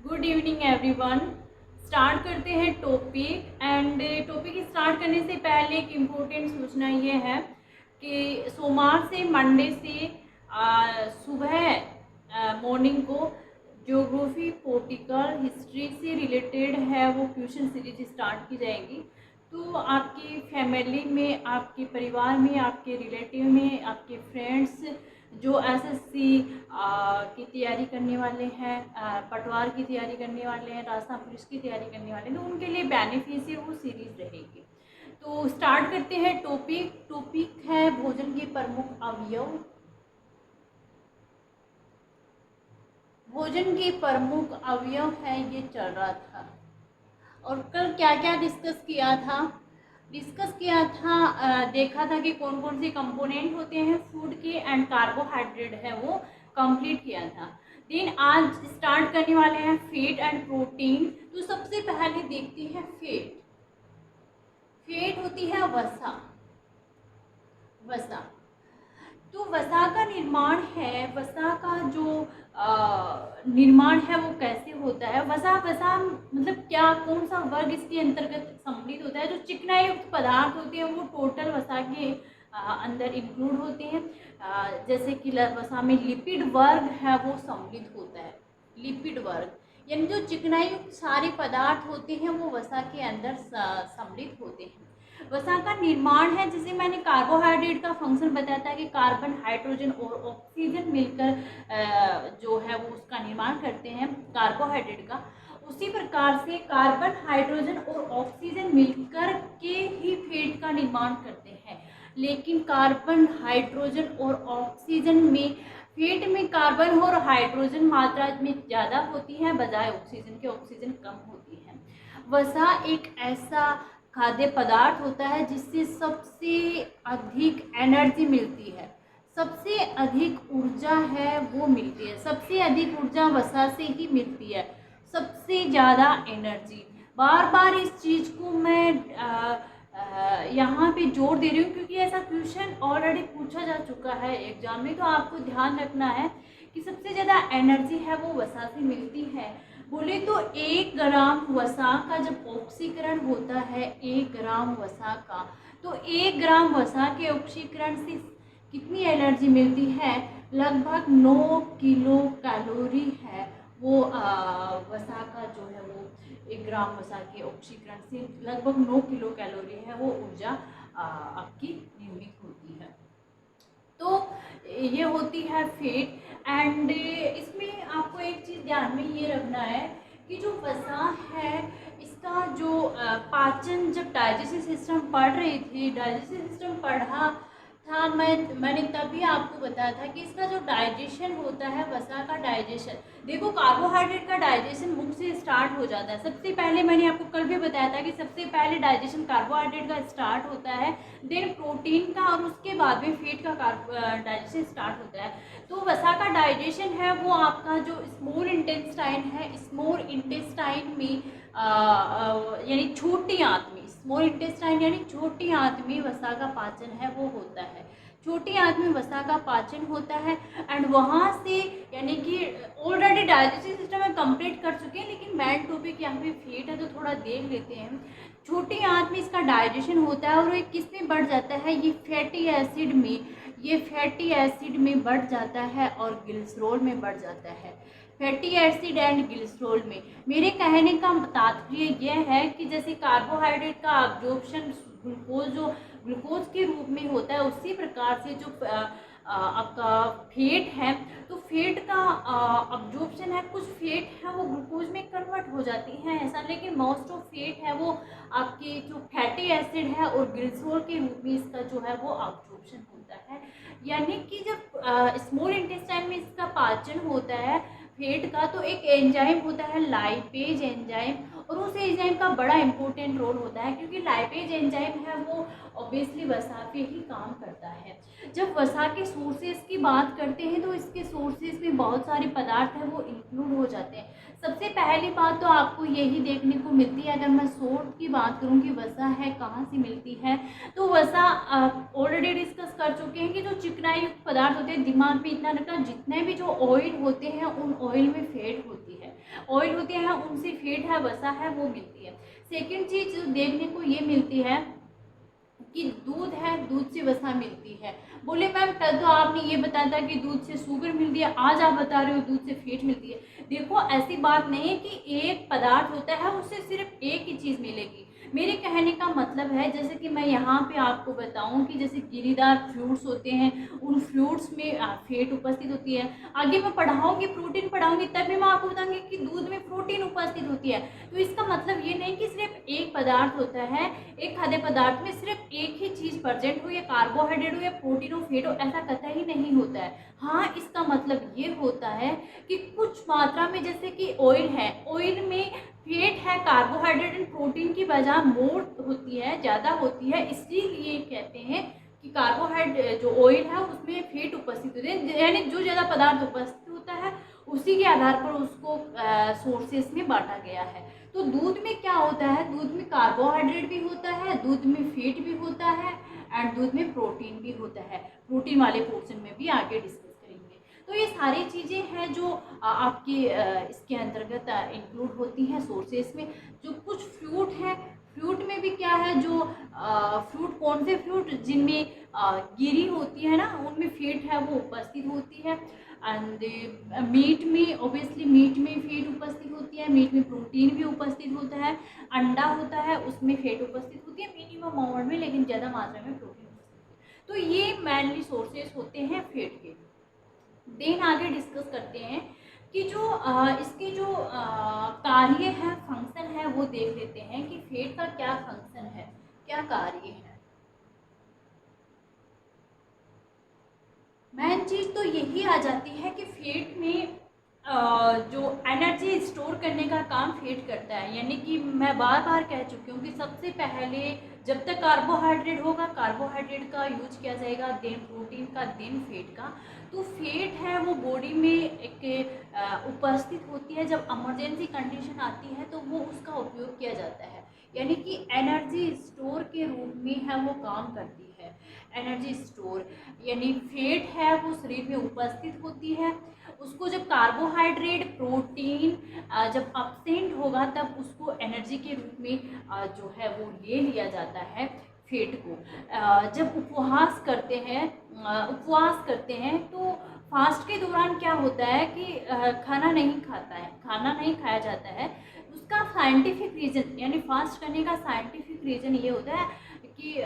Good evening everyone. Start करते हैं topic. And topic start करने से पहले एक इम्पोर्टेंट सूचना ये है कि सोमवार से मंडे से सुबह मॉर्निंग को ज्योग्राफी, पॉलिटिकल, हिस्ट्री से रिलेटेड है वो ट्यूशन सीरीज स्टार्ट की जाएगी। तो आपकी फैमिली में, आपके परिवार में, आपके रिलेटिव में, आपके फ्रेंड्स जो एसएससी की तैयारी करने वाले हैं, पटवार की तैयारी करने वाले हैं, राजस्थान पुलिस की तैयारी करने वाले हैं, तो उनके लिए बेनिफिशियल वो सीरीज रहेगी। तो स्टार्ट करते हैं टॉपिक है भोजन के प्रमुख अवयव। भोजन के प्रमुख अवयव है, ये चल रहा था। और कल क्या क्या डिस्कस किया था, देखा था कि कौन कौन से कंपोनेंट होते हैं फूड के एंड कार्बोहाइड्रेट है वो कंप्लीट किया था। देन आज स्टार्ट करने वाले हैं फैट एंड प्रोटीन। तो सबसे पहले देखते हैं फैट होती है वसा। तो वसा का निर्माण है, वसा का जो निर्माण है वो कैसे होता है। वसा मतलब क्या, कौन सा वर्ग इसके अंतर्गत सम्मिलित होता है। जो चिकनायुक्त पदार्थ होते हैं वो टोटल वसा के अंदर इंक्लूड होते हैं। जैसे कि वसा में लिपिड वर्ग है वो सम्मिलित होता है। लिपिड वर्ग यानी जो चिकनायुक्त सारे पदार्थ होते हैं वो वसा के अंदर सम्मिलित होते हैं। वसा का निर्माण है, जिसे मैंने कार्बोहाइड्रेट का फंक्शन बताया था कि कार्बन, हाइड्रोजन और ऑक्सीजन मिलकर जो है वो उसका निर्माण करते हैं कार्बोहाइड्रेट का। उसी प्रकार से कार्बन, हाइड्रोजन और ऑक्सीजन मिलकर के ही फैट का निर्माण करते हैं। लेकिन कार्बन, हाइड्रोजन और ऑक्सीजन में, फैट में कार्बन और हाइड्रोजन मात्रा में ज़्यादा होती है बजाय ऑक्सीजन के। ऑक्सीजन कम होती है। वसा एक ऐसा खाद्य पदार्थ होता है जिससे सबसे अधिक एनर्जी मिलती है, सबसे अधिक ऊर्जा है वो मिलती है। सबसे अधिक ऊर्जा वसा से ही मिलती है, सबसे ज़्यादा एनर्जी। बार बार इस चीज़ को मैं यहाँ पे जोर दे रही हूँ क्योंकि ऐसा क्वेश्चन ऑलरेडी पूछा जा चुका है एग्जाम में। तो आपको ध्यान रखना है कि सबसे ज़्यादा एनर्जी है वो वसा से मिलती है। बोले तो 1 ग्राम वसा का जब ऑक्सीकरण होता है, 1 ग्राम वसा का, तो 1 ग्राम वसा के ऑक्सीकरण से कितनी एनर्जी मिलती है? लगभग 9 किलो कैलोरी है वो वसा का जो है वो 1 ग्राम वसा के ऑक्सीकरण से लगभग 9 किलो कैलोरी है वो ऊर्जा आपकी निर्मित होती है। तो ये होती है फैट। एंड इसमें आपको एक चीज़ ध्यान में ये रखना है कि जो वसा है इसका जो पाचन, जब डाइजेस्टिव सिस्टम पढ़ रही थी, डाइजेस्टिव सिस्टम पढ़ा था मैंने तभी आपको बताया था कि इसका जो डाइजेशन होता है, वसा का डाइजेशन, देखो कार्बोहाइड्रेट का डाइजेशन मुख से स्टार्ट हो जाता है। सबसे पहले मैंने आपको कल भी बताया था कि सबसे पहले डाइजेशन कार्बोहाइड्रेट का स्टार्ट होता है, देन प्रोटीन का, और उसके बाद में फैट का डाइजेशन स्टार्ट होता है। तो वसा का डाइजेशन है वो आपका जो स्मॉल इंटेस्टाइन है, स्मॉल इंटेस्टाइन में यानी छोटी आंत में, स्मॉल इंटेस्टाइन यानी छोटी आंत में वसा का पाचन है वो होता है। छोटी आंत में वसा का पाचन होता है। एंड वहाँ से यानी कि ऑलरेडी डाइजेस्टिव सिस्टम में कंप्लीट कर चुके हैं, लेकिन मेन टॉपिक यहाँ पे फैट है तो थोड़ा देख लेते हैं। छोटी आंत में इसका डाइजेशन होता है और ये किस में बढ़ जाता है? ये फैटी एसिड में, ये फैटी एसिड में बढ़ जाता है और ग्लिसरॉल में बढ़ जाता है। फैटी एसिड एंड ग्लिसरॉल में। मेरे कहने का तात्पर्य यह है कि जैसे कार्बोहाइड्रेट का अब्जॉर्प्शन ग्लूकोज के रूप में होता है, उसी प्रकार से जो आपका फैट है, तो फैट का अब्जॉर्प्शन है, कुछ फैट है वो ग्लूकोज में कन्वर्ट हो जाती है ऐसा, लेकिन मोस्ट ऑफ फैट है वो आपके जो फैटी एसिड है और ग्लिसरॉल के रूप में इसका जो है वो अब्जॉर्प्शन होता है। यानी कि जब स्मॉल इंटेस्टाइन में इसका पाचन होता है फैट का, तो एक एंजाइम होता है लाइपेज एंजाइम, और उस एंजाइम का बड़ा इंपॉर्टेंट रोल होता है, क्योंकि लाइपेज एंजाइम है वो ऑब्वियसली वसा पे ही काम करता है। जब वसा के सोर्सेज की बात करते हैं तो इसके सोर्सेज में बहुत सारे पदार्थ हैं वो इंक्लूड हो जाते हैं। सबसे पहली बात तो आपको यही देखने को मिलती है, अगर मैं सोर्स की बात करूं कि वसा है कहाँ से मिलती है, तो वसा ऑलरेडी डिस्कस कर चुके हैं कि जो चिकनाई युक्त पदार्थ होते हैं, दिमाग में इतना रखना, जितने भी जो ऑयल होते हैं उन ऑयल में फैट होती है, ऑयल होते हैं उनसे फैट है, वसा है वो मिलती है। सेकेंड चीज जो देखने को ये मिलती है कि दूध है, दूध से वसा मिलती है। बोले मैम कल तो आपने ये बताया था कि दूध से शुगर मिलती है, आज आप बता रहे हो दूध से फैट मिलती है। देखो ऐसी बात नहीं है कि एक पदार्थ होता है उससे सिर्फ एक ही चीज़ मिलेगी। मेरे कहने का मतलब है, जैसे कि मैं यहाँ पे आपको बताऊँ कि जैसे गिरीदार फ्रूट्स होते हैं, उन फ्रूट्स में फैट उपस्थित होती है। आगे मैं पढ़ाऊँगी, प्रोटीन पढ़ाऊँगी, तब भी मैं आपको बताऊँगी कि दूध में प्रोटीन उपस्थित होती है। तो इसका मतलब ये नहीं कि सिर्फ एक पदार्थ होता है, एक खाद्य पदार्थ में सिर्फ एक ही चीज़ प्रेजेंट हो, या कार्बोहाइड्रेट हो या प्रोटीन हो, फैट हो, ऐसा कतई नहीं होता है। हाँ, इसका मतलब ये होता है कि कुछ मात्रा में, जैसे कि ऑयल है, ऑयल में फैट है, कार्बोहाइड्रेट एंड प्रोटीन की बजाय मोर होती है, ज़्यादा होती है, इसीलिए कहते हैं कि कार्बोहाइड्रेट जो ऑयल है उसमें फैट उपस्थित होते हैं। यानी जो ज़्यादा पदार्थ उपस्थित होता है उसी के आधार पर उसको सोर्सेस में बांटा गया है। तो दूध में क्या होता है, दूध में कार्बोहाइड्रेट भी होता है, दूध में फैट भी होता है एंड दूध में प्रोटीन भी होता है। प्रोटीन वाले पोर्शन में भी आगे डिस्कस करेंगे। तो ये सारी चीज़ें हैं जो आपके इसके अंतर्गत इंक्लूड होती हैं सोर्सेस में। जो कुछ फ्रूट हैं, फ्रूट में भी क्या है, जो फ्रूट, कौन से फ्रूट जिनमें गिरी होती है ना, उनमें फैट है वो उपस्थित होती है। एंड मीट में, ऑब्वियसली मीट में फैट उपस्थित होती है, मीट में प्रोटीन भी उपस्थित होता है। अंडा होता है उसमें फैट उपस्थित होती है मिनिमम अमाउंट में, लेकिन ज़्यादा मात्रा में प्रोटीन उपस्थित होती है। तो ये मेनली सोर्सेज होते हैं फैट के। देन आगे डिस्कस करते हैं कि जो इसके जो कार्य है, फंक्शन है, वो देख लेते हैं कि फैट का क्या फंक्शन है, क्या कार्य है। मेन चीज़ तो यही आ जाती है कि फैट में जो एनर्जी स्टोर करने का काम फैट करता है। यानी कि मैं बार बार कह चुकी हूँ कि सबसे पहले जब तक कार्बोहाइड्रेट होगा, कार्बोहाइड्रेट का यूज किया जाएगा, देन प्रोटीन का, देन फैट का। तो फैट है वो बॉडी में एक उपस्थित होती है, जब इमरजेंसी कंडीशन आती है तो वो उसका उपयोग किया जाता है। यानी कि एनर्जी स्टोर के रूप में है वो काम करती है। एनर्जी स्टोर यानी फैट है वो शरीर में उपस्थित होती है, उसको जब कार्बोहाइड्रेट, प्रोटीन जब अपसेंट होगा तब उसको एनर्जी के रूप में जो है वो ले लिया जाता है फैट को। जब उपवास करते हैं तो फास्ट के दौरान क्या होता है कि खाना नहीं खाया जाता है। उसका साइंटिफिक रीज़न, यानी फास्ट करने का साइंटिफिक रीज़न ये होता है कि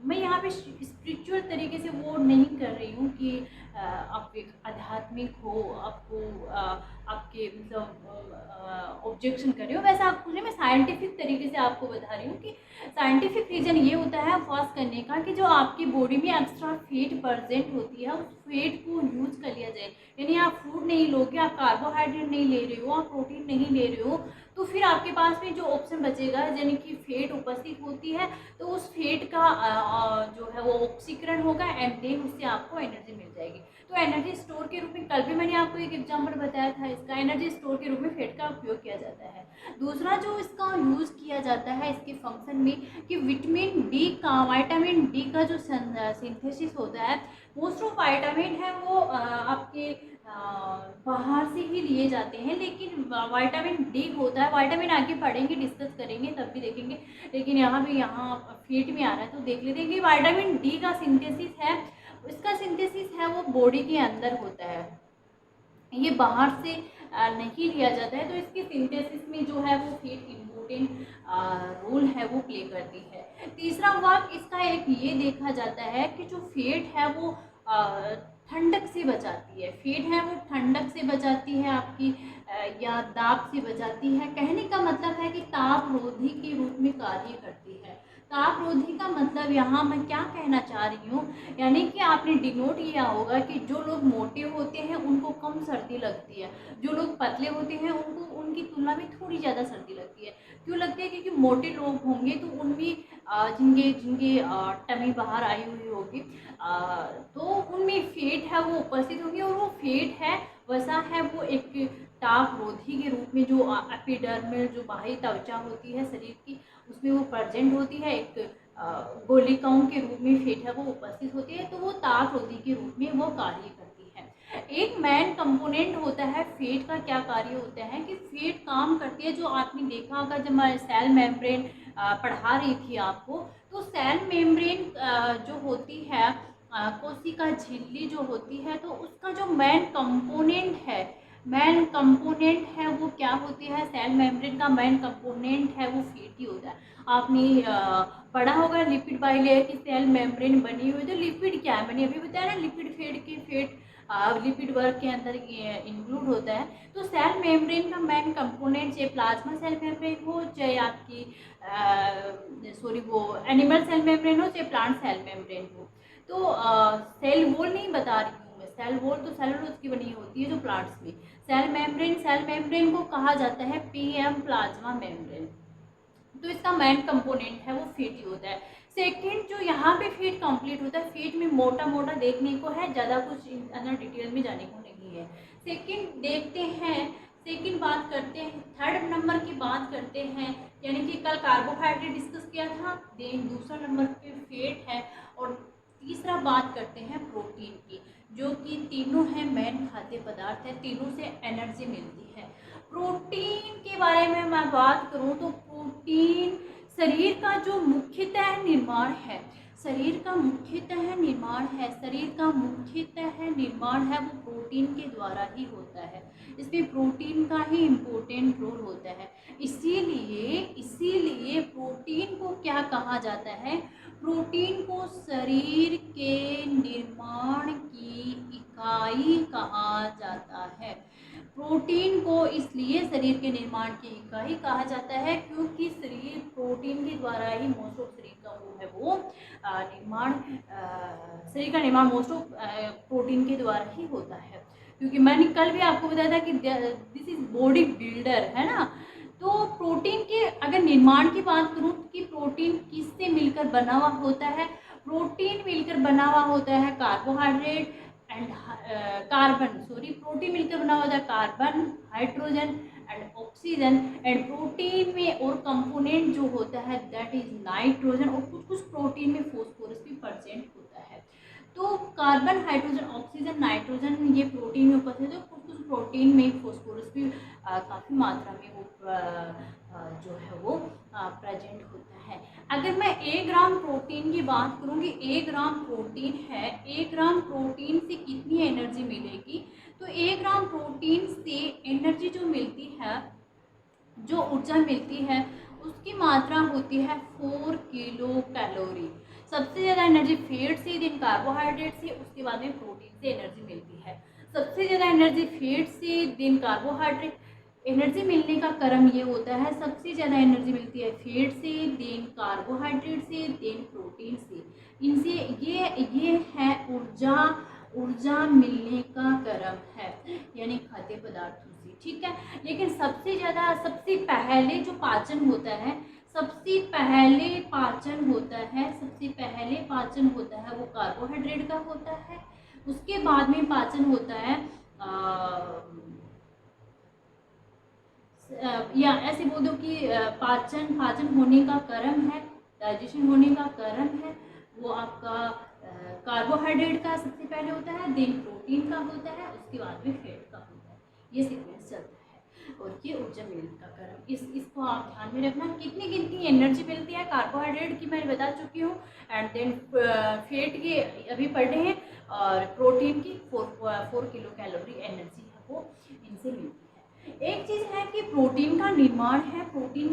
मैं यहाँ पे स्पिरिचुअल तरीके से वो नहीं कर रही हूँ कि आप एक आध्यात्मिक हो, आपको आपके मतलब ऑब्जेक्शन कर रही हो, वैसा आपको नहीं, मैं साइंटिफिक तरीके से आपको बता रही हूँ कि साइंटिफिक रीज़न ये होता है फास्ट करने का कि जो आपकी बॉडी में एक्स्ट्रा फैट प्रेजेंट होती है उस फैट को यूज कर लिया जाए। यानी आप फूड नहीं लोगे, आप कार्बोहाइड्रेट नहीं ले रहे हो, आप प्रोटीन नहीं ले रहे हो, तो फिर आपके पास में जो ऑप्शन बचेगा यानी कि फैट उपस्थित होती है, तो उस फैट का जो है वो ऑक्सीकरण होगा एंड देन उससे आपको एनर्जी मिल जाएगी। तो एनर्जी स्टोर के रूप में, कल भी मैंने आपको एक एग्जांपल बताया था इसका, एनर्जी स्टोर के रूप में फैट का उपयोग किया जाता है। दूसरा जो इसका यूज़ किया जाता है इसके फंक्शन में कि विटामिन डी का जो सिंथेसिस होता है, मोस्ट ऑफ विटामिन है वो आपके बाहर से ही लिए जाते हैं, लेकिन विटामिन डी होता है, विटामिन आगे पढ़ेंगे, डिस्कस करेंगे तब भी देखेंगे, लेकिन यहाँ फैट में आ रहा है तो देख लेते हैं कि विटामिन डी का सिंथेसिस है, इसका सिंथेसिस है वो बॉडी के अंदर होता है, ये बाहर से नहीं लिया जाता है। तो इसके सिंथेसिस में जो है वो फैट इम्पोर्टेंट रोल है वो प्ले करती है। तीसरा वर्क इसका एक ये देखा जाता है कि जो फैट है वो ठंडक से बचाती है, फैट है वो ठंडक से बचाती है आपकी या दाब से बचाती है। कहने का मतलब है कि तापरोधी के रूप में कार्य करती है। तापरोधी का मतलब यहाँ मैं क्या कहना चाह रही हूँ, यानी कि आपने डिनोट किया होगा कि जो लोग मोटे होते हैं उनको कम सर्दी लगती है, जो लोग पतले होते हैं उनको की तुलना में थोड़ी ज़्यादा सर्दी लगती है। क्यों लगती है? क्योंकि मोटे लोग होंगे तो उनमें जिनके जिनके टमी बाहर आई हुई होगी तो उनमें फैट है वो उपस्थित होंगी, और वो फैट है, वसा है, वो एक ताप रोधी के रूप में जो एपिडर्मल जो बाहरी त्वचा होती है शरीर की, उसमें वो प्रेजेंट होती है। एक गोलिकाओं के रूप में फैट है वो उपस्थित होती है, तो वो ताप रोधी के रूप में वो कार्य करती है। एक मेन कंपोनेंट होता है फैट का। क्या कार्य होता है कि फैट काम करती है, जो आपने देखा होगा जब मैं सेल मेम्ब्रेन पढ़ा रही थी आपको, तो सेल मेम्ब्रेन जो होती है कोशिका झिल्ली जो होती है, तो उसका जो मेन कंपोनेंट है वो क्या होती है? सेल मेम्ब्रेन का मेन कंपोनेंट है वो फैट ही होता है। आपने पढ़ा होगा लिपिड बाइलेयर की सेल मेम्ब्रेन बनी हुई। तो लिपिड क्या है? मैंने अभी बताया ना, लिपिड फैट लिपिड वर्ग के अंदर इंक्लूड होता है। तो सेल मेम्ब्रेन का मेन कंपोनेंट, चाहे प्लाज्मा सेल मेम्ब्रेन हो, चाहे आपकी वो एनिमल सेल मेम्ब्रेन हो, चाहे प्लांट सेल मेम्ब्रेन हो। तो सेल वॉल नहीं बता रही हूँ मैं, सेल वॉल तो सेलुलोज की बनी होती है जो प्लांट्स में। सेल मेम्ब्रेन को कहा जाता है पीएम प्लाज्मा मेम्ब्रेन। तो इसका मेन कंपोनेंट है वो फैट ही होता है। सेकंड जो यहाँ पे फैट कंप्लीट होता है, फैट में मोटा मोटा देखने को है, ज़्यादा कुछ अंदर डिटेल में जाने को नहीं है। सेकंड देखते हैं, सेकंड बात करते हैं, थर्ड नंबर की बात करते हैं, यानी कि कल कार्बोहाइड्रेट डिस्कस किया था, देन दूसरा नंबर पे फैट है, और तीसरा बात करते हैं प्रोटीन की, जो कि तीनों है मेन खाद्य पदार्थ है, तीनों से एनर्जी मिलती है। प्रोटीन के बारे में मैं बात करूं तो प्रोटीन शरीर का जो मुख्यतः निर्माण है, शरीर का मुख्यतः निर्माण है वो प्रोटीन के द्वारा ही होता है। इसमें प्रोटीन का ही इम्पोर्टेंट रोल होता है। इसीलिए प्रोटीन को क्या कहा जाता है? प्रोटीन को शरीर के निर्माण की इकाई कहा जाता है। प्रोटीन को इसलिए शरीर के निर्माण की इकाई कहा जाता है क्योंकि शरीर प्रोटीन के द्वारा ही मोस्ट ऑफ शरीर का वो है वो निर्माण, शरीर का निर्माण मोस्ट ऑफ प्रोटीन के द्वारा ही होता है। क्योंकि मैंने कल भी आपको बताया था कि दिस इज बॉडी बिल्डर, है ना। तो प्रोटीन के अगर निर्माण की बात करूँ कि प्रोटीन किससे मिलकर बना हुआ होता है? प्रोटीन मिलकर बना हुआ होता है कार्बोहाइड्रेट एंड प्रोटीन मिलकर बना हुआ होता है carbon, hydrogen and oxygen. And protein में और कंपोनेंट जो होता है दैट इज नाइट्रोजन, और कुछ कुछ प्रोटीन में फॉस्फोरस भी प्रेजेंट होता है। तो कार्बन, हाइड्रोजन, ऑक्सीजन, नाइट्रोजन ये प्रोटीन में उपस्थित है। कुछ कुछ प्रोटीन में फॉस्फोरस भी काफ़ी मात्रा में वो जो है वो प्रेजेंट होता है। अगर मैं 1 ग्राम प्रोटीन की बात करूँगी, 1 ग्राम प्रोटीन है, 1 ग्राम प्रोटीन से कितनी एनर्जी मिलेगी? तो 1 ग्राम प्रोटीन से एनर्जी जो मिलती है, जो ऊर्जा मिलती है, उसकी मात्रा होती है 4 किलो कैलोरी। सबसे ज़्यादा एनर्जी फैट से, देन कार्बोहाइड्रेट से, उसके बाद में प्रोटीन से एनर्जी मिलती है। सबसे ज़्यादा एनर्जी फैट से, देन कार्बोहाइड्रेट। एनर्जी मिलने का क्रम ये होता है, सबसे ज़्यादा एनर्जी मिलती है फैट से, देन कार्बोहाइड्रेट से, देन प्रोटीन से। इनसे ये है ऊर्जा मिलने का क्रम है, यानी खाद्य पदार्थों से, ठीक है। लेकिन सबसे पहले जो पाचन होता है, सबसे पहले पाचन होता है वो कार्बोहाइड्रेट का होता है। उसके बाद में पाचन होता है या ऐसे बोल दो कि पाचन होने का क्रम है, डाइजेशन होने का क्रम है वो आपका कार्बोहाइड्रेट का सबसे पहले होता है, देन प्रोटीन का होता है, उसके बाद में फैट का होता है। ये सीक्वेंस चलता है और ये ऊर्जा मिलने का क्रम। इसको आप ध्यान में रखना। कितनी एनर्जी मिलती है कार्बोहाइड्रेट की मैंने बता चुकी हूँ, एंड देन फैट की अभी पढ़े हैं, और प्रोटीन की 4 किलो कैलोरी एनर्जी है वो इनसे मिलती है। एक चीज़ है कि प्रोटीन का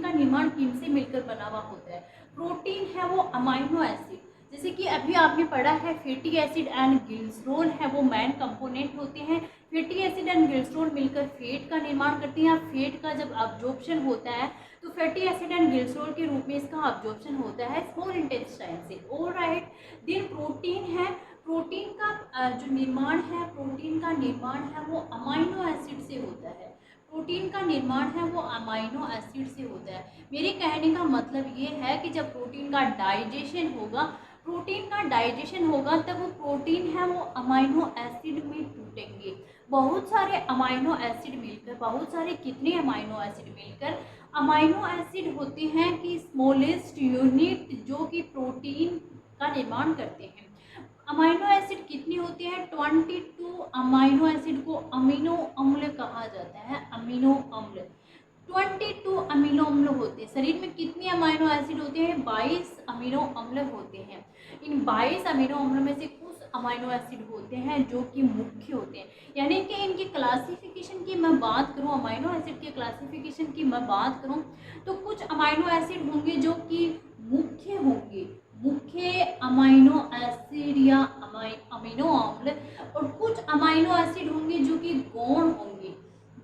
निर्माण किनसे मिलकर बना हुआ होता है? प्रोटीन है वो अमाइनो एसिड, जैसे कि अभी आपने पढ़ा है फैटी एसिड एंड ग्लिसरॉल है वो मेन कंपोनेंट होते हैं। फैटी एसिड एंड ग्लिसरॉल मिलकर फैट का निर्माण करती हैं। फैट का जब अब्जॉर्प्शन होता है तो फैटी एसिड एंड ग्लिसरॉल के रूप में इसका अब्जॉर्प्शन होता है स्मॉल इंटेस्टाइन से। ऑलराइट, देन प्रोटीन है, प्रोटीन का जो निर्माण है, वो अमाइनो एसिड से होता है। प्रोटीन का निर्माण है वो अमाइनो एसिड से होता है। मेरे कहने का मतलब ये है कि जब प्रोटीन का डाइजेशन होगा, तब वो प्रोटीन है वो अमाइनो एसिड में टूटेंगे। बहुत सारे अमाइनो एसिड मिलकर, बहुत सारे कितने अमाइनो एसिड मिलकर अमाइनो एसिड होते हैं कि स्मॉलेस्ट यूनिट जो कि प्रोटीन का निर्माण करते हैं। अमाइनो एसिड कितनी होती है? 22 अमाइनो एसिड को अमीनो अम्ल कहा जाता है। अमीनो अम्ल 22 अमीनो अम्ल होते हैं। शरीर में कितनी अमीनो एसिड होते हैं? 22 अमीनो अम्ल होते हैं। इन 22 अमीनो अम्ल में से कुछ अमीनो एसिड होते हैं जो कि मुख्य होते हैं, यानी कि इनकी क्लासिफिकेशन की मैं बात करूं, अमीनो एसिड के क्लासिफिकेशन की मैं बात करूं तो कुछ अमीनो एसिड होंगे जो कि मुख्य होंगे, मुख्य अमीनो एसिड या अमीनो अम्ल, और कुछ अमीनो एसिड होंगे जो कि गौण होंगे,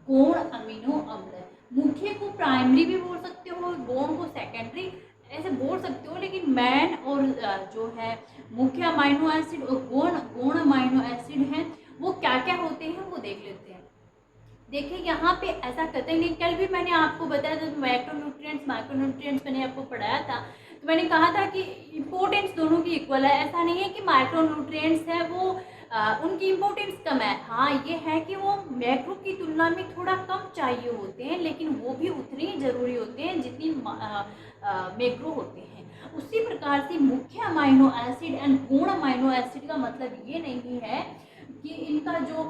गौण अमीनो अम्ल। मुख्य को प्राइमरी भी बोल सकते हो, गौण को सेकेंडरी, ऐसे बोल सकते हो, लेकिन मेन और जो है मुख्य अमीनो एसिड और गौण अमीनो एसिड हैं वो क्या क्या होते हैं वो देख लेते हैं। देखिए यहाँ पे ऐसा कतई नहीं, कल भी मैंने आपको बताया था माइक्रोन्यूट्रिएंट्स मैंने आपको पढ़ाया था, तो मैंने कहा था कि इम्पोर्टेंस दोनों की इक्वल है। ऐसा नहीं है कि माइक्रोन्यूट्रिएंट्स है वो उनकी इम्पोर्टेंस कम है। हाँ ये है कि वो मैक्रो की तुलना में थोड़ा कम चाहिए होते हैं, लेकिन वो भी उतने ही ज़रूरी होते हैं जितनी मैक्रो होते हैं। उसी प्रकार से मुख्य अमाइनो एसिड एंड गौण अमाइनो एसिड का मतलब ये नहीं है कि इनका जो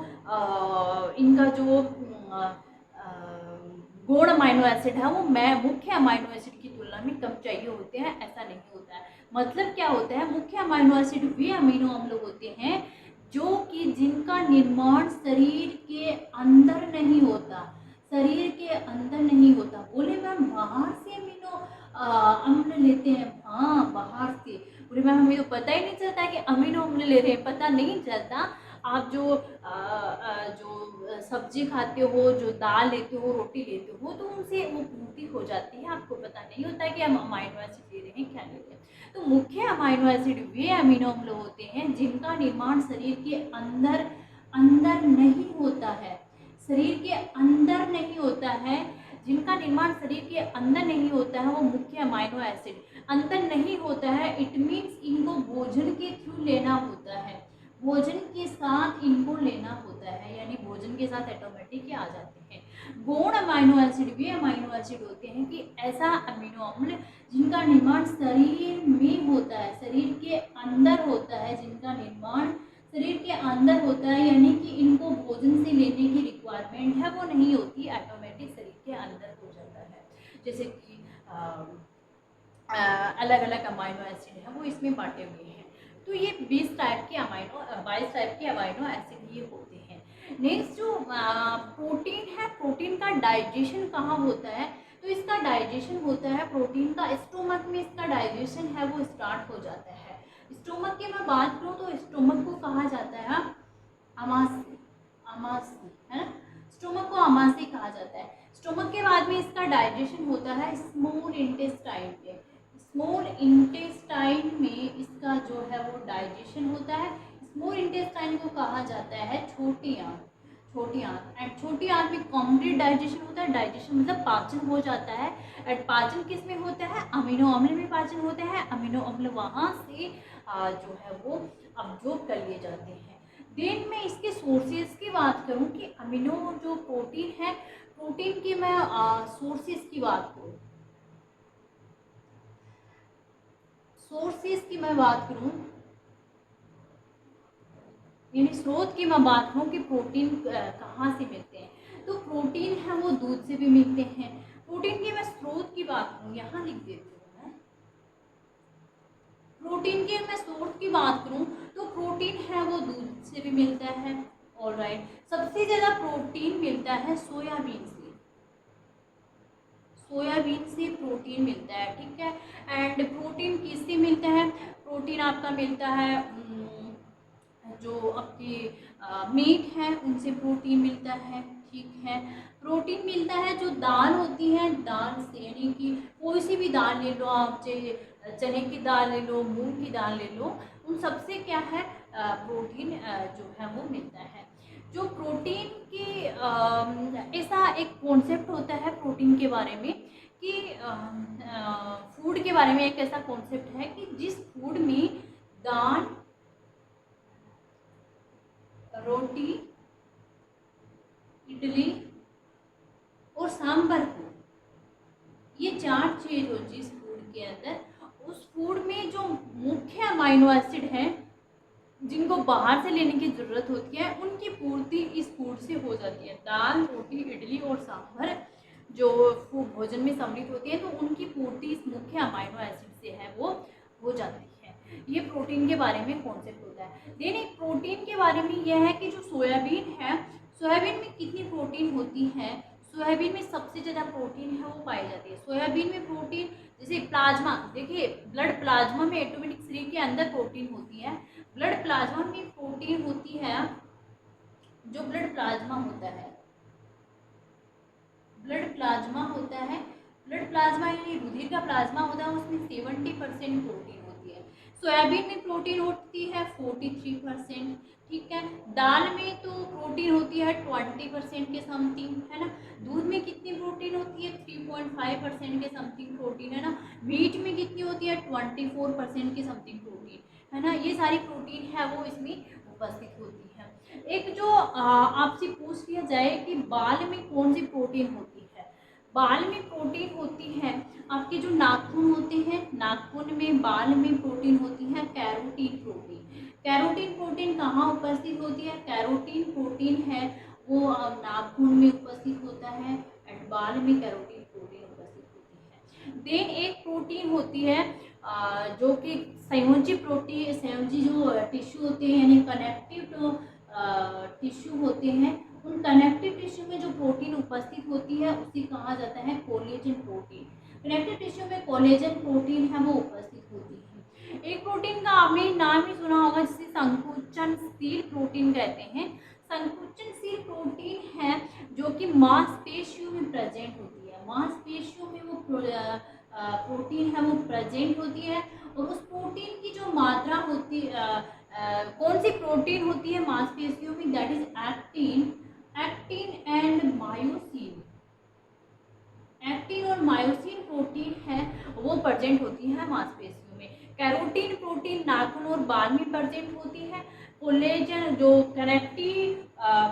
गौण अमाइनो एसिड है वो मुख्य अमाइनो एसिड की तुलना में कम चाहिए होते हैं, ऐसा नहीं होता है। मतलब क्या होता है? मुख्य अमाइनो एसिड वे अमीनो अम्ल होते हैं जो कि जिनका निर्माण शरीर के अंदर नहीं होता, शरीर के अंदर नहीं होता। बोले मैम बाहर से अमीनो अम्ल लेते हैं? हाँ बाहर से। बोले मैम हमें तो पता ही नहीं चलता कि अमीनो अम्ल ले रहे हैं, पता नहीं चलता। आप जो सब्जी खाते हो, जो दाल लेते हो, रोटी लेते हो, तो उनसे वो पूर्ति हो जाती है, आपको पता नहीं होता कि हम अमाइनो एसिड ले रहे हैं क्या ले रहे हैं। तो मुख्य अमाइनो एसिड वे अमीनो अम्ल होते हैं जिनका निर्माण शरीर के अंदर अंदर नहीं होता है, शरीर के अंदर नहीं होता है, जिनका निर्माण शरीर के अंदर नहीं होता है वो मुख्य अमाइनो एसिड अंदर नहीं होता है। इट मीन्स इनको भोजन के थ्रू लेना होता है, भोजन के साथ इनको लेना होता है, यानी भोजन के साथ ऑटोमेटिक आ जाते हैं। गौण अमाइनो एसिड वे अमाइनो एसिड होते हैं कि ऐसा अमीनो अम्ल जिनका निर्माण शरीर में होता है, शरीर के अंदर होता है, जिनका निर्माण शरीर के अंदर होता है, यानी कि इनको भोजन से लेने की रिक्वायरमेंट है वो नहीं होती, ऑटोमेटिक शरीर के अंदर हो जाता है। जैसे कि अलग अलग अमाइनो एसिड है वो इसमें बांटे हुए हैं। तो ये 22 टाइप के अमाइनो एसिड ये होते हैं। नेक्स्ट जो प्रोटीन है, प्रोटीन का डाइजेशन कहाँ होता है? तो इसका डाइजेशन होता है प्रोटीन का स्टोमक में, इसका डाइजेशन है वो स्टार्ट हो जाता है। स्टोमक की मैं बात करूँ तो स्टोमक को कहा जाता है अमाशय, है ना, स्टोमक को अमाशय कहा जाता है। स्टोमक के बाद में इसका डाइजेशन होता है स्मॉल इंटेस्टाइन में, स्मॉल इंटेस्टाइन में इसका जो है वो डाइजेशन होता है। स्मॉल इंटेस्टाइन को कहा जाता है छोटी आंत, छोटी आंत। एंड छोटी आंत में कंप्लीट डाइजेशन होता है, डाइजेशन मतलब पाचन हो जाता है। एंड पाचन किस में होता है? अमीनो अम्ल में पाचन होता है। अमीनो अम्ल वहाँ से जो है वो अब्जॉर्ब कर लिए जाते हैं। देन मैं इसके सोर्सेज की बात करूं कि अमीनो जो प्रोटीन है, प्रोटीन की मैं सोर्सेज की बात करूं, सोर्सेज की मैं बात करूं, यानी स्रोत की मैं बात करूं कि प्रोटीन कहाँ से मिलते हैं, तो प्रोटीन है वो दूध से भी मिलते हैं। प्रोटीन की मैं स्रोत की बात करूं, यहाँ लिख देती हूँ मैं, प्रोटीन की मैं स्रोत की बात करूं तो प्रोटीन है वो दूध से भी मिलता है। ऑलराइट, सबसे ज़्यादा प्रोटीन मिलता है सोयाबीन से, सोयाबीन से प्रोटीन मिलता है, ठीक है। एंड प्रोटीन किससे मिलता है? प्रोटीन आपका मिलता है जो आपकी मीट है उनसे प्रोटीन मिलता है, ठीक है। प्रोटीन मिलता है जो दाल होती है, दाल से, यानी कि कोई सी भी दाल ले लो आप, चाहे चने की दाल ले लो, मूंग की दाल ले लो, उन सबसे क्या है प्रोटीन जो है वो मिलता है। जो प्रोटीन की ऐसा एक कॉन्सेप्ट होता है प्रोटीन के बारे में कि फूड के बारे में एक ऐसा कॉन्सेप्ट है कि जिस फूड में दाल, रोटी, इडली और सांभर हो, ये 4 चीज हो जिस फूड के अंदर, उस फूड में जो मुख्य अमाइनो एसिड हैं जिनको बाहर से लेने की ज़रूरत होती है, उनकी पूर्ति इस फूड से हो जाती है। दाल, रोटी, इडली और सांभर जो भोजन में सम्मिलित होती है, तो उनकी पूर्ति इस मुख्य अमाइनो एसिड से है वो हो जाती है। ये प्रोटीन के बारे में कॉन्सेप्ट होता है। देन एक प्रोटीन के बारे में यह है कि जो सोयाबीन है, सोयाबीन में कितनी प्रोटीन होती है। सोयाबीन में सबसे ज़्यादा प्रोटीन है वो पाई जाती है। सोयाबीन में प्रोटीन, जैसे प्लाज्मा, देखिए ब्लड प्लाज्मा में ऑटोमेटिक शरीर के अंदर प्रोटीन होती है। ब्लड प्लाज्मा में प्रोटीन होती है, जो ब्लड प्लाज्मा होता है, ब्लड प्लाज्मा होता है, ब्लड प्लाज्मा यानी रुधिर का प्लाज्मा होता है, उसमें 70% प्रोटीन होती है। सोयाबीन में प्रोटीन होती है 43%, ठीक है। दाल में तो प्रोटीन होती है 20% के समथिंग, है ना। दूध में कितनी प्रोटीन होती है, 3.5% के समथिंग प्रोटीन, है ना। मीट में कितनी होती है, 24% के समथिंग प्रोटीन, है ना। ये सारी प्रोटीन है वो इसमें उपस्थित होती है। एक जो आपसे पूछ लिया जाए कि बाल में कौन सी प्रोटीन होती है, बाल में प्रोटीन होती है, आपके जो नाखून होते हैं, नाखून में, बाल में प्रोटीन होती है कैरोटीन प्रोटीन। कैरोटीन प्रोटीन कहाँ उपस्थित होती है, कैरोटीन प्रोटीन है वो नाखून में उपस्थित होता है एंड बाल में कैरोटीन प्रोटीन उपस्थित होती है। देन एक प्रोटीन होती है जो कि संयोजी प्रोटीन, संयोजी जो टिश्यू होते हैं यानी कनेक्टिव टिश्यू होते हैं, उन कनेक्टिव टिश्यू में जो प्रोटीन उपस्थित होती है उसे कहा जाता है कोलेजन प्रोटीन। कनेक्टिव टिश्यू में कोलेजन प्रोटीन है वो उपस्थित होती है। एक प्रोटीन का आपने नाम ही सुना होगा जिसे संकुचनशील प्रोटीन कहते हैं। संकुचनशील प्रोटीन है जो कि मांसपेशियों में प्रेजेंट होती है, मांसपेशियों में वो प्रोटीन है वो प्रेजेंट होती है। और उस प्रोटीन की जो मात्रा होती कौन सी प्रोटीन होती है मांसपेशियों में, that is actin, actin and myosin. Actin और मायोसिन प्रोटीन है वो प्रेजेंट होती है मांसपेशियों में। कैरोटीन प्रोटीन नाखून और बाल में प्रेजेंट होती है। कोलेजन जो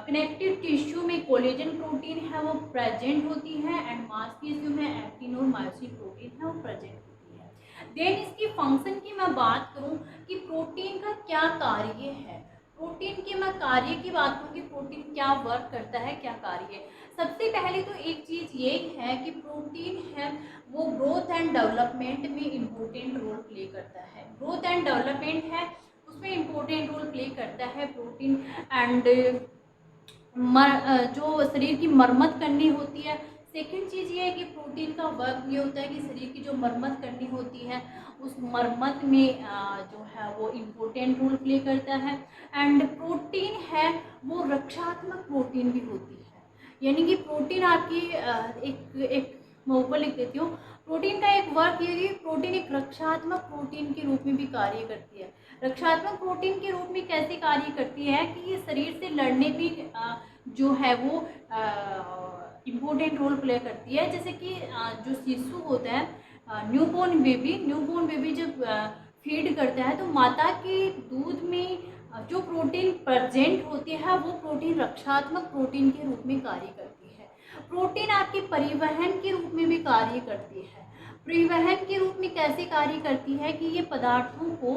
कनेक्टिव टिश्यू में कोलेजन प्रोटीन है वो प्रेजेंट होती है एंड मांसपेशियों में एक्टिन और मायोसिन प्रोटीन है वो प्रेजेंट होती है। देन इसकी फंक्शन की मैं बात करूं कि प्रोटीन का क्या कार्य है, प्रोटीन के मैं कार्य की बात करूँ कि प्रोटीन क्या वर्क करता है, क्या कार्य है। सबसे पहले तो एक चीज़ ये है कि प्रोटीन है वो ग्रोथ एंड डेवलपमेंट में इम्पोर्टेंट रोल प्ले करता है। ग्रोथ एंड डेवलपमेंट है उसमें इम्पोर्टेंट रोल प्ले करता है प्रोटीन। एंड जो शरीर की मरम्मत करनी होती है, सेकंड चीज़ ये है कि प्रोटीन का वर्क ये होता है कि शरीर की जो मरम्मत करनी होती है उस मरम्मत में जो है वो इम्पोर्टेंट रोल प्ले करता है। एंड प्रोटीन है वो रक्षात्मक प्रोटीन भी होती है, यानी कि प्रोटीन आपकी एक मैं ऊपर लिख देती हूँ, प्रोटीन का एक वर्क ये है कि प्रोटीन एक रक्षात्मक प्रोटीन के रूप में भी कार्य करती है। रक्षात्मक प्रोटीन के रूप में कैसे कार्य करती है कि ये शरीर से लड़ने भी जो है वो इम्पोर्टेंट रोल प्ले करती है। जैसे कि जो शिशु होता है, न्यूबॉर्न बेबी जब फीड करता है तो माता के दूध में जो प्रोटीन प्रेजेंट होती है वो प्रोटीन रक्षात्मक प्रोटीन के रूप में कार्य करती है। प्रोटीन आपके परिवहन के रूप में भी कार्य करती है। परिवहन के रूप में कैसे कार्य करती है कि ये पदार्थों को,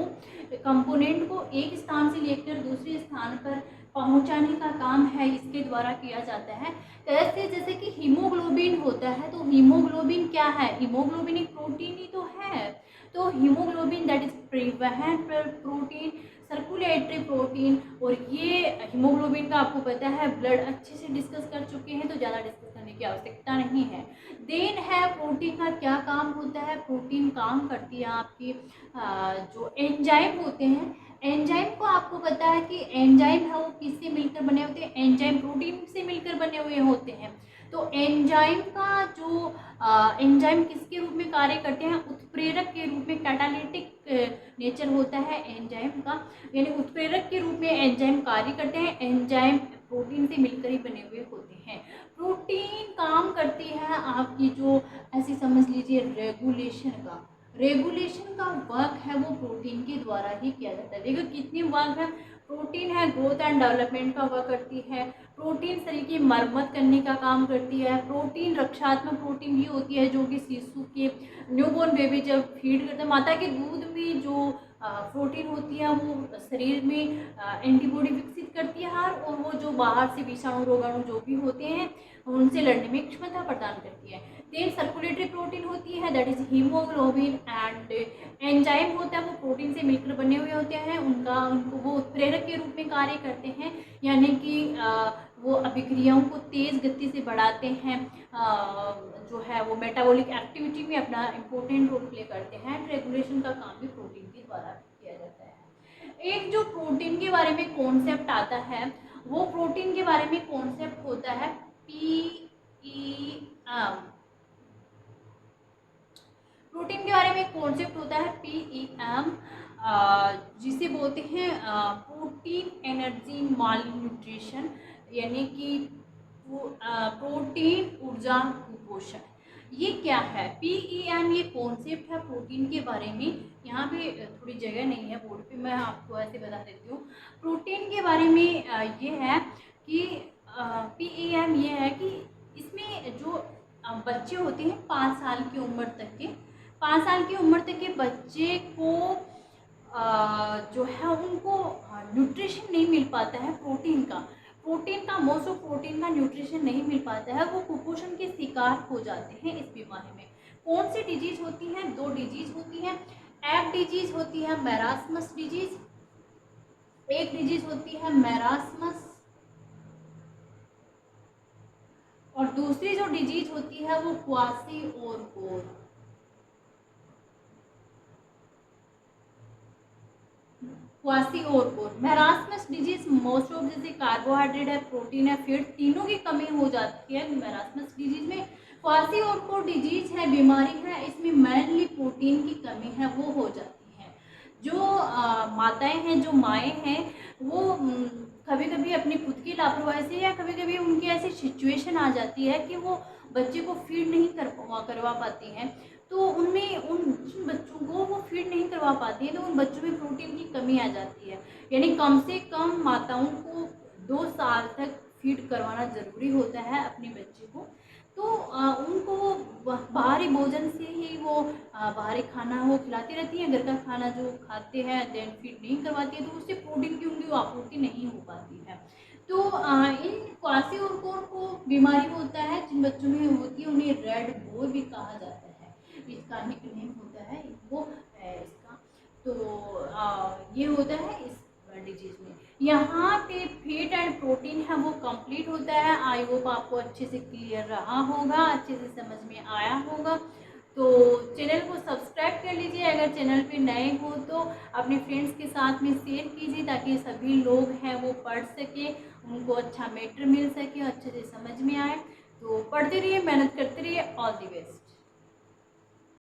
कंपोनेंट को एक स्थान से लेकर दूसरे स्थान पर पहुंचाने का काम है इसके द्वारा किया जाता है। कैसे, जैसे कि हीमोग्लोबिन होता है, तो हीमोग्लोबिन क्या है, हीमोग्लोबिन एक प्रोटीन ही तो है। तो हीमोग्लोबिन दैट इज परिवहन प्रोटीन, सर्कुलेटरी प्रोटीन। और ये हीमोग्लोबिन का आपको पता है ब्लड अच्छे से डिस्कस कर चुके हैं तो ज़्यादा डिस्कस करने की आवश्यकता नहीं है। देन है प्रोटीन का क्या काम होता है, प्रोटीन काम करती है आपकी जो एंजाइम होते हैं। एंजाइम को आपको पता है कि एंजाइम है वो किससे मिलकर बने होते हैं, एंजाइम प्रोटीन से मिलकर बने हुए होते हैं। तो एंजाइम का जो एंजाइम किसके रूप में कार्य करते हैं, उत्प्रेरक के रूप में, कैटालिटिक नेचर होता है एंजाइम का, यानी उत्प्रेरक के रूप में एंजाइम कार्य करते हैं। एंजाइम प्रोटीन से मिलकर ही बने हुए होते हैं। प्रोटीन का आपकी जो ऐसी समझ लीजिए रेगुलेशन का वर्क है वो प्रोटीन के द्वारा ही किया जाता है। देखो कितनी वर्क है, प्रोटीन है ग्रोथ एंड डेवलपमेंट का वर्क करती है, प्रोटीन शरीर की मरम्मत करने का काम करती है, प्रोटीन रक्षात्मक प्रोटीन भी होती है जो कि शिशु के न्यूबॉर्न बेबी जब फीड करते हैं, माता के दूध में जो प्रोटीन होती है वो शरीर में एंटीबॉडी विकसित करती है और वो जो बाहर से विषाणु रोगाणु जो भी होते हैं उनसे लड़ने में क्षमता प्रदान करती है। देन सर्कुलेटरी प्रोटीन होती है, that is haemoglobin, and enzyme होता है वो प्रोटीन से मिलकर बने हुए होते हैं, उनको वो उत्प्रेरक के रूप में कार्य करते हैं, यानी कि वो अभिक्रियाओं को तेज गति से बढ़ाते हैं, जो है वो मेटाबॉलिक एक्टिविटी में अपना इम्पोर्टेंट रोल प्ले करते हैं। रेगुलेशन का काम भी प्रोटीन के द्वारा किया जाता है। एक जो प्रोटीन के बारे में कॉन्सेप्ट आता है वो प्रोटीन के बारे में कॉन्सेप्ट होता है PEM। प्रोटीन के बारे में कॉन्सेप्ट होता है PEM, जिसे बोलते हैं प्रोटीन एनर्जी मालन्यूट्रिशन, यानी कि प्रोटीन ऊर्जा कुपोषण। ये क्या है PEM? ये कॉन्सेप्ट है प्रोटीन के बारे में। यहाँ पे थोड़ी जगह नहीं है बोर्ड पे, मैं आपको ऐसे बता देती हूँ। प्रोटीन के बारे में ये है कि PEM ये है कि इसमें जो बच्चे होते हैं 5 साल की उम्र तक के, 5 साल की उम्र तक के बच्चे को जो है उनको न्यूट्रिशन नहीं मिल पाता है प्रोटीन का मोस्ट ऑफ प्रोटीन का न्यूट्रिशन नहीं मिल पाता है, वो कुपोषण के शिकार हो जाते हैं इस बीमारी में। कौन सी डिजीज होती है? 2 डिजीज होती है। एक डिजीज होती है मैरास्मस डिजीज, एक डिजीज होती है मैरास्मस, और दूसरी जो डिजीज होती है वो क्वासिओरकोर। क्वासिओरकोर मैरास्मस डिजीज मोस्ट ऑफ जैसे कार्बोहाइड्रेट है, प्रोटीन है, फैट, तीनों की कमी हो जाती है मैरास्मस डिजीज में। क्वासिओरकोर डिजीज है, बीमारी है, इसमें मेनली प्रोटीन की कमी है वो हो जाती है। जो माताएं हैं, जो माएँ हैं, वो कभी कभी अपनी खुद की लापरवाही से या कभी कभी उनकी ऐसी सिचुएशन आ जाती है कि वो बच्चे को फीड नहीं करवा पाती हैं, तो उनमें उन बच्चों को वो फीड नहीं करवा पाती है, तो उन बच्चों में प्रोटीन की कमी आ जाती है। यानी कम से कम माताओं को 2 साल तक फीड करवाना ज़रूरी होता है अपने बच्चे को। तो उनको बाहरी भोजन से ही वो बाहरी खाना वो खिलाती रहती हैं, घर का खाना जो खाते हैं देन फीड नहीं करवाती है, तो उससे प्रोटीन की उनकी आपूर्ति नहीं हो पाती है। तो इन क्वासिओरकोर को बीमारी होता है जिन बच्चों में होती है उन्हें रेड बोर भी कहा जाता है, इसका निकनेम होता है वो इसका। तो ये होता है इस डिजीज में। यहाँ पे फैट एंड प्रोटीन है वो कंप्लीट होता है। आई होप आपको अच्छे से क्लियर रहा होगा, अच्छे से समझ में आया होगा। तो चैनल को सब्सक्राइब कर लीजिए, अगर चैनल पे नए हो तो अपने फ्रेंड्स के साथ में शेयर कीजिए ताकि सभी लोग हैं वो पढ़ सके, उनको अच्छा मैटर मिल सके, अच्छे से समझ में आए। तो पढ़ते रहिए, मेहनत करते रहिए। All the best.